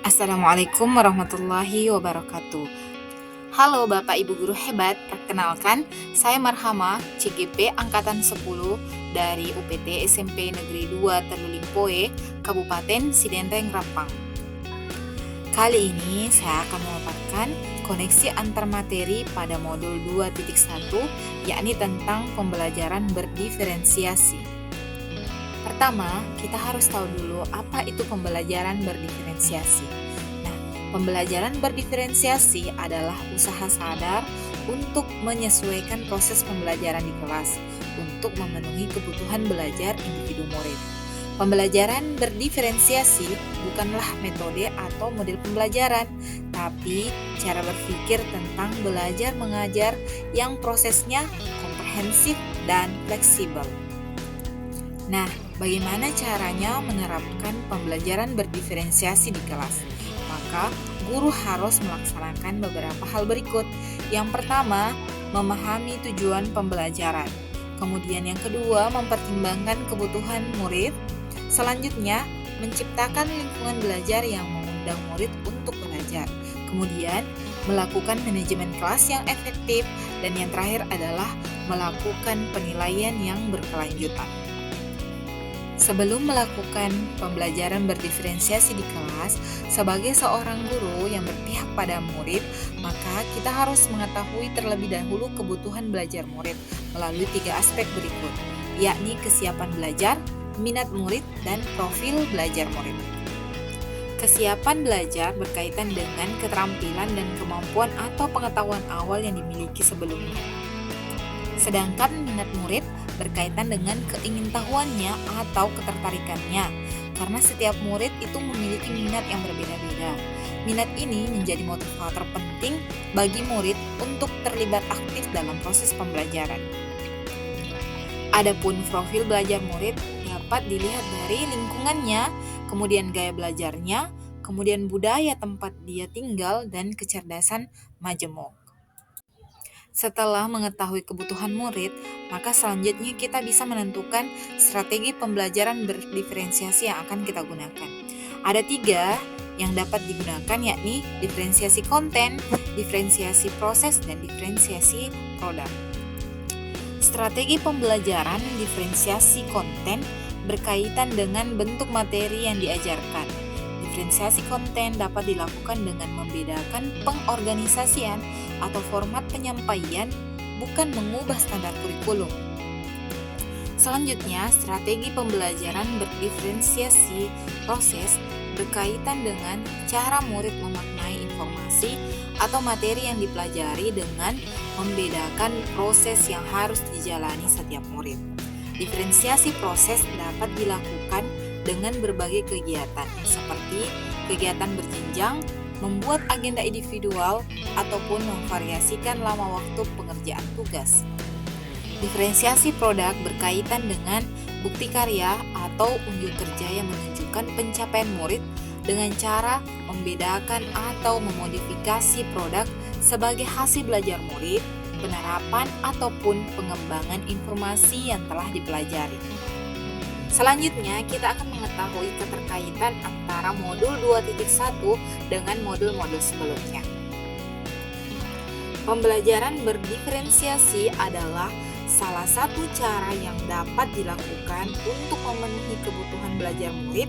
Assalamualaikum warahmatullahi wabarakatuh. Halo Bapak Ibu Guru hebat, perkenalkan saya Marhama, CGP Angkatan 10 dari UPT SMP Negeri 2 Terlulimpoe, Kabupaten Sidenreng Rapang. Kali ini saya akan memaparkan koneksi antar materi pada modul 2.1, yakni tentang pembelajaran berdiferensiasi. Pertama, kita harus tahu dulu apa itu pembelajaran berdiferensiasi. Nah, pembelajaran berdiferensiasi adalah usaha sadar untuk menyesuaikan proses pembelajaran di kelas untuk memenuhi kebutuhan belajar individu murid. Pembelajaran berdiferensiasi bukanlah metode atau model pembelajaran, tapi cara berpikir tentang belajar mengajar yang prosesnya komprehensif dan fleksibel. Nah, bagaimana caranya menerapkan pembelajaran berdiferensiasi di kelas? Maka, guru harus melaksanakan beberapa hal berikut. Yang pertama, memahami tujuan pembelajaran. Kemudian yang kedua, mempertimbangkan kebutuhan murid. Selanjutnya, menciptakan lingkungan belajar yang mengundang murid untuk belajar. Kemudian, melakukan manajemen kelas yang efektif. Dan yang terakhir adalah melakukan penilaian yang berkelanjutan. Sebelum melakukan pembelajaran berdiferensiasi di kelas, sebagai seorang guru yang berpihak pada murid, maka kita harus mengetahui terlebih dahulu kebutuhan belajar murid melalui 3 aspek berikut, yakni kesiapan belajar, minat murid, dan profil belajar murid. Kesiapan belajar berkaitan dengan keterampilan dan kemampuan atau pengetahuan awal yang dimiliki sebelumnya. Sedangkan minat murid berkaitan dengan keingintahuannya atau ketertarikannya, karena setiap murid itu memiliki minat yang berbeda-beda. Minat ini menjadi motivator penting bagi murid untuk terlibat aktif dalam proses pembelajaran. Adapun profil belajar murid dapat dilihat dari lingkungannya, kemudian gaya belajarnya, kemudian budaya tempat dia tinggal, dan kecerdasan majemuk. Setelah mengetahui kebutuhan murid, maka selanjutnya kita bisa menentukan strategi pembelajaran berdiferensiasi yang akan kita gunakan. Ada 3 yang dapat digunakan, yakni diferensiasi konten, diferensiasi proses, dan diferensiasi produk. Strategi pembelajaran diferensiasi konten berkaitan dengan bentuk materi yang diajarkan. Diferensiasi konten dapat dilakukan dengan membedakan pengorganisasian atau format penyampaian, bukan mengubah standar kurikulum. Selanjutnya, strategi pembelajaran berdiferensiasi proses berkaitan dengan cara murid memaknai informasi atau materi yang dipelajari dengan membedakan proses yang harus dijalani setiap murid. Diferensiasi proses dapat dilakukan dengan berbagai kegiatan, seperti kegiatan berjenjang, membuat agenda individual, ataupun memvariasikan lama waktu pengerjaan tugas. Diferensiasi produk berkaitan dengan bukti karya atau unjuk kerja yang menunjukkan pencapaian murid dengan cara membedakan atau memodifikasi produk sebagai hasil belajar murid, penerapan, ataupun pengembangan informasi yang telah dipelajari. Selanjutnya, kita akan mengetahui keterkaitan antara modul 2.1 dengan modul-modul sebelumnya. Pembelajaran berdiferensiasi adalah salah satu cara yang dapat dilakukan untuk memenuhi kebutuhan belajar murid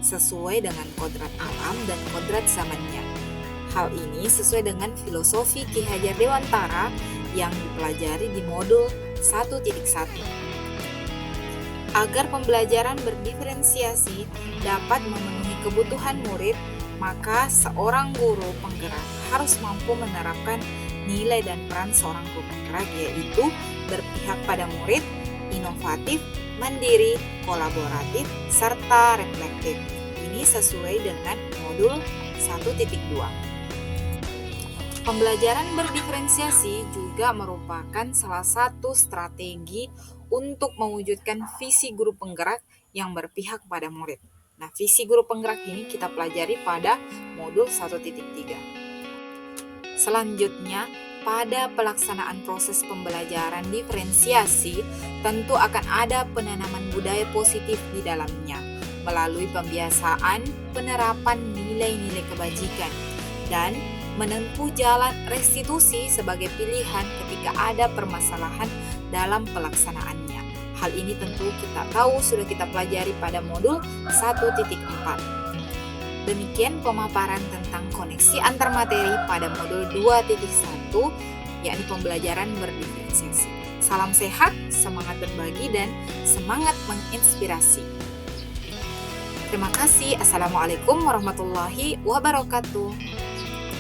sesuai dengan kodrat alam dan kodrat zamannya. Hal ini sesuai dengan filosofi Ki Hajar Dewantara yang dipelajari di modul 1.1. Agar pembelajaran berdiferensiasi dapat memenuhi kebutuhan murid, maka seorang guru penggerak harus mampu menerapkan nilai dan peran seorang guru penggerak, yaitu berpihak pada murid, inovatif, mandiri, kolaboratif, serta reflektif. Ini sesuai dengan modul 1.2. Pembelajaran berdiferensiasi juga merupakan salah satu strategi untuk mewujudkan visi guru penggerak yang berpihak pada murid. Nah, visi guru penggerak ini kita pelajari pada modul 1.3. Selanjutnya, pada pelaksanaan proses pembelajaran diferensiasi, tentu akan ada penanaman budaya positif di dalamnya, melalui pembiasaan penerapan nilai nilai-nilai kebajikan, dan menempuh jalan restitusi sebagai pilihan ketika ada permasalahan dalam pelaksanaannya. Hal ini tentu kita tahu sudah kita pelajari pada modul 1.4. Demikian pemaparan tentang koneksi antar materi pada modul 2.1, yakni pembelajaran berdiferensiasi. Salam sehat, semangat berbagi, dan semangat menginspirasi. Terima kasih. Assalamualaikum warahmatullahi wabarakatuh.